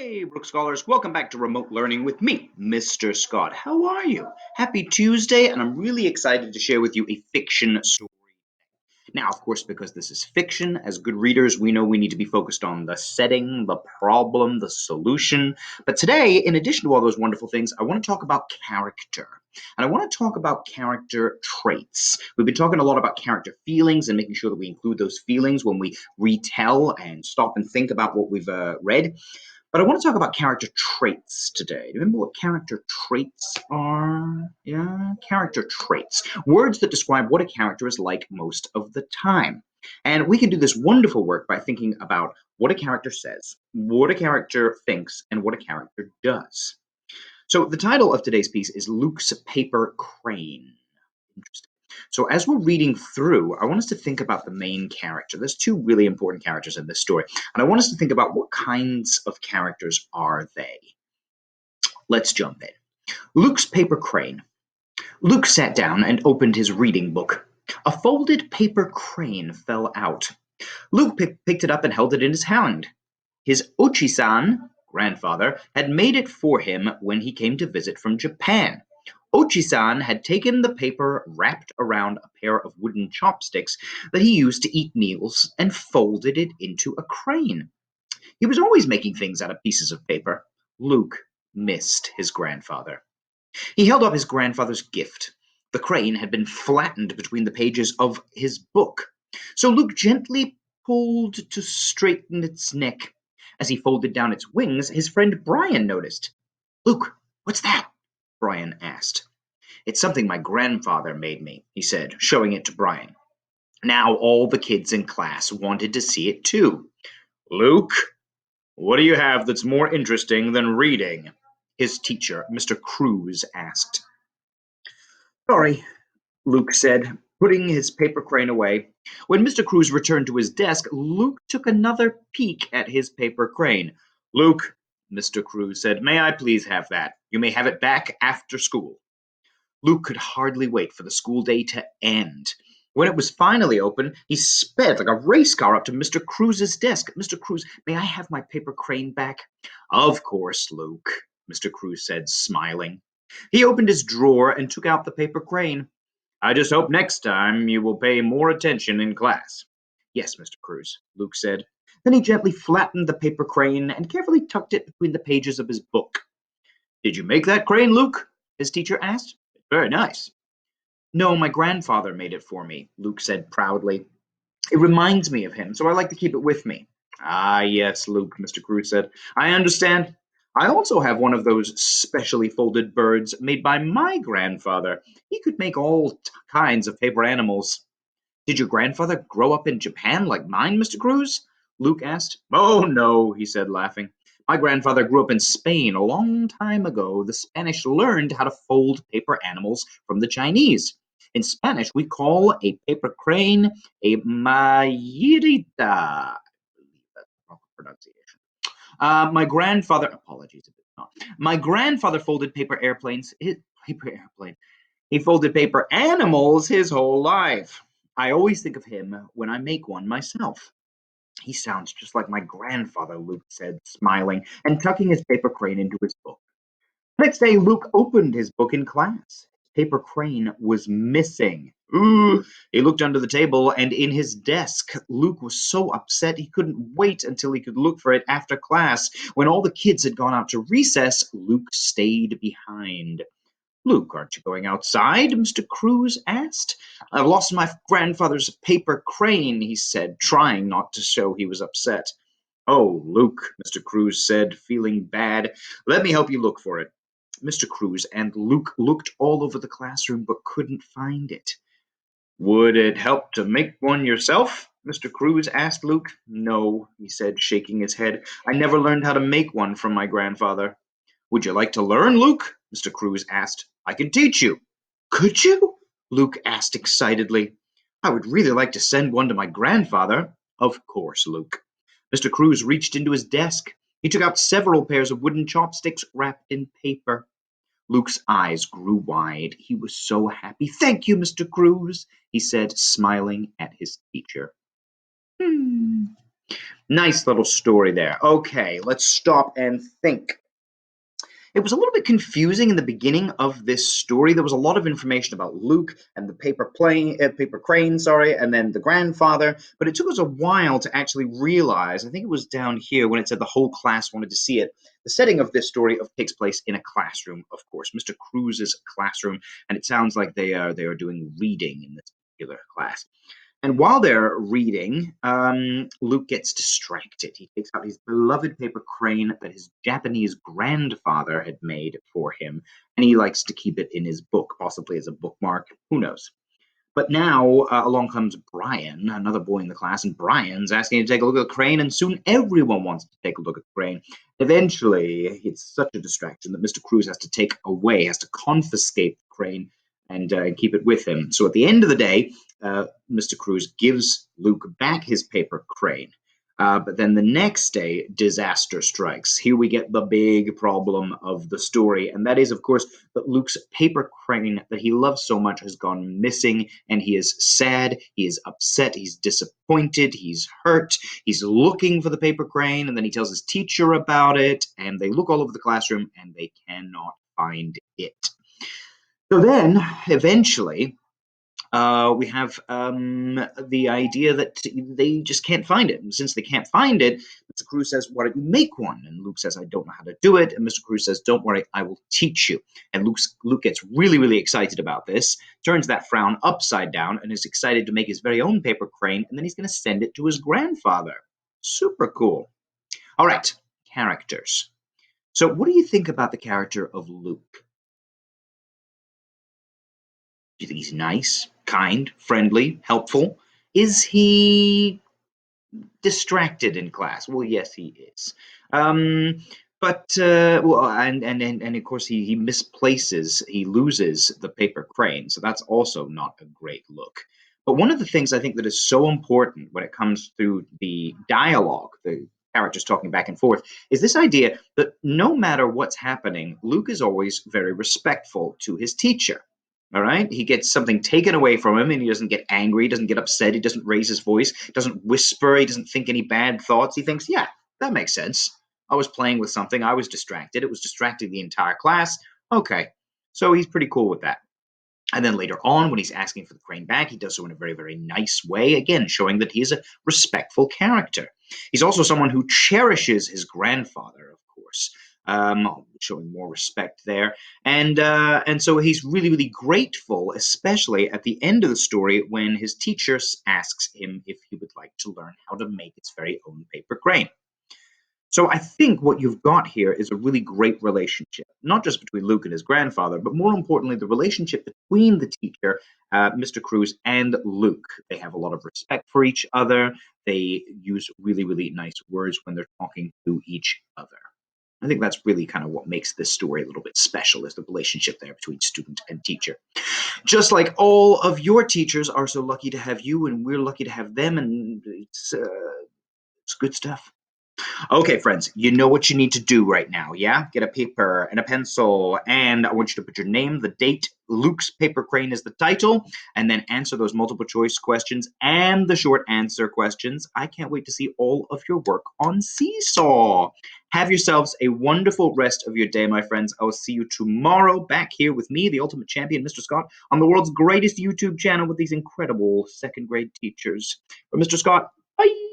Hey, Brook Scholars, welcome back to Remote Learning with me, Mr. Scott. How are you? Happy Tuesday, and I'm really excited to share with you a fiction story. Now, of course, because this is fiction, as good readers, we know we need to be focused on the setting, the problem, the solution. But today, in addition to all those wonderful things, I want to talk about character. And I want to talk about character traits. We've been talking a lot about character feelings and making sure that we include those feelings when we retell and stop and think about what we've read. But I want to talk about character traits today. Do you remember what character traits are? Yeah, character traits. Words that describe what a character is like most of the time. And we can do this wonderful work by thinking about what a character says, what a character thinks, and what a character does. So the title of today's piece is Luke's Paper Crane. Interesting. So as we're reading through, I want us to think about the main character. There's two really important characters in this story, and I want us to think about what kinds of characters are they. Let's jump in. Luke's paper crane. Luke sat down and opened his reading book. A folded paper crane fell out. Luke picked it up and held it in his hand. His Ochi-san, grandfather, had made it for him when he came to visit from Japan. Ochi-san had taken the paper wrapped around a pair of wooden chopsticks that he used to eat meals and folded it into a crane. He was always making things out of pieces of paper. Luke missed his grandfather. He held up his grandfather's gift. The crane had been flattened between the pages of his book, so Luke gently pulled to straighten its neck. As he folded down its wings, his friend Brian noticed. "Luke, what's that?" Brian asked. "It's something my grandfather made me," he said, showing it to Brian. Now all the kids in class wanted to see it too. "Luke, what do you have that's more interesting than reading?" his teacher, Mr. Cruz, asked. "Sorry," Luke said, putting his paper crane away. When Mr. Cruz returned to his desk, Luke took another peek at his paper crane. "Luke," Mr. Cruz said, "may I please have that? You may have it back after school." Luke could hardly wait for the school day to end. When it was finally open, he sped like a race car up to Mr. Cruz's desk. "Mr. Cruz, may I have my paper crane back?" "Of course, Luke," Mr. Cruz said, smiling. He opened his drawer and took out the paper crane. "I just hope next time you will pay more attention in class." "Yes, Mr. Cruz," Luke said. Then he gently flattened the paper crane and carefully tucked it between the pages of his book. "Did you make that crane, Luke?" his teacher asked. "It's very nice." "No, my grandfather made it for me," Luke said proudly. "It reminds me of him, so I like to keep it with me." "Ah, yes, Luke," Mr. Cruz said. "I understand. I also have one of those specially folded birds made by my grandfather. He could make all kinds of paper animals." "Did your grandfather grow up in Japan like mine, Mr. Cruz?" Luke asked. "Oh, no," he said, laughing. "My grandfather grew up in Spain a long time ago. The Spanish learned how to fold paper animals from the Chinese. In Spanish, we call a paper crane a mayerita. I believe that's the proper pronunciation. My grandfather, apologies if it's not. My grandfather folded paper airplanes, paper airplane. He folded paper animals his whole life. I always think of him when I make one myself." "He sounds just like my grandfather," Luke said, smiling and tucking his paper crane into his book. Next day, Luke opened his book in class. His paper crane was missing. Ooh! He looked under the table and in his desk. Luke was so upset he couldn't wait until he could look for it after class. When all the kids had gone out to recess, Luke stayed behind. "Luke, aren't you going outside?" Mr. Cruz asked. "I've lost my grandfather's paper crane," he said, trying not to show he was upset. "Oh, Luke," Mr. Cruz said, feeling bad. "Let me help you look for it." Mr. Cruz and Luke looked all over the classroom but couldn't find it. "Would it help to make one yourself?" Mr. Cruz asked Luke. "No," he said, shaking his head. "I never learned how to make one from my grandfather." "Would you like to learn, Luke?" Mr. Cruz asked. "I can teach you." "Could you?" Luke asked excitedly. "I would really like to send one to my grandfather." "Of course, Luke." Mr. Cruz reached into his desk. He took out several pairs of wooden chopsticks wrapped in paper. Luke's eyes grew wide. He was so happy. "Thank you, Mr. Cruz," he said, smiling at his teacher. Hmm. Nice little story there. Okay, let's stop and think. It was a little bit confusing in the beginning of this story. There was a lot of information about Luke and the paper crane, sorry, and then the grandfather. But it took us a while to actually realize. I think it was down here when it said the whole class wanted to see it. The setting of this story takes place in a classroom, of course, Mr. Cruz's classroom, and it sounds like they are doing reading in this particular class. And while they're reading, Luke gets distracted. He takes out his beloved paper crane that his Japanese grandfather had made for him, and he likes to keep it in his book, possibly as a bookmark. Who knows? But now along comes Brian, another boy in the class, and Brian's asking to take a look at the crane, and soon everyone wants to take a look at the crane. Eventually, it's such a distraction that Mr. Cruz has to take away, has to confiscate the crane and keep it with him. So at the end of the day, Mr. Cruz gives Luke back his paper crane. But then the next day, disaster strikes. Here we get the big problem of the story, and that is, of course, that Luke's paper crane that he loves so much has gone missing, and he is sad, he is upset, he's disappointed, he's hurt, he's looking for the paper crane, and then he tells his teacher about it, and they look all over the classroom, and they cannot find it. So then, eventually, we have the idea that they just can't find it. And since they can't find it, Mr. Cruz says, why don't you make one? And Luke says, I don't know how to do it. And Mr. Cruz says, don't worry, I will teach you. And Luke gets really, really excited about this, turns that frown upside down, and is excited to make his very own paper crane, and then he's going to send it to his grandfather. Super cool. All right, characters. So what do you think about the character of Luke? Do you think he's nice, kind, friendly, helpful? Is he distracted in class? Well, yes, he is. Um, and of course he misplaces, he loses the paper crane, so that's also not a great look. But one of the things I think that is so important when it comes to the dialogue, the characters talking back and forth, is this idea that no matter what's happening, Luke is always very respectful to his teacher. All right. He gets something taken away from him and he doesn't get angry, he doesn't get upset, he doesn't raise his voice, doesn't whisper, he doesn't think any bad thoughts. He thinks, yeah, that makes sense. I was playing with something, I was distracted, it was distracting the entire class. Okay. So he's pretty cool with that. And then later on, when he's asking for the crane back, he does so in a very, very nice way, again, showing that he's a respectful character. He's also someone who cherishes his grandfather, of course, showing more respect there. And so he's really, really grateful, especially at the end of the story when his teacher asks him if he would like to learn how to make his very own paper crane. So I think what you've got here is a really great relationship, not just between Luke and his grandfather, but more importantly, the relationship between the teacher, Mr. Cruz, and Luke. They have a lot of respect for each other. They use really, really nice words when they're talking to each other. I think that's really kind of what makes this story a little bit special, is the relationship there between student and teacher. Just like all of your teachers are so lucky to have you, and we're lucky to have them, and it's good stuff. Okay, friends, you know what you need to do right now, yeah? Get a paper and a pencil, and I want you to put your name, the date, Luke's Paper Crane is the title, and then answer those multiple choice questions and the short answer questions. I can't wait to see all of your work on Seesaw. Have yourselves a wonderful rest of your day, my friends. I will see you tomorrow back here with me, the ultimate champion, Mr. Scott, on the world's greatest YouTube channel with these incredible second grade teachers. But Mr. Scott, bye!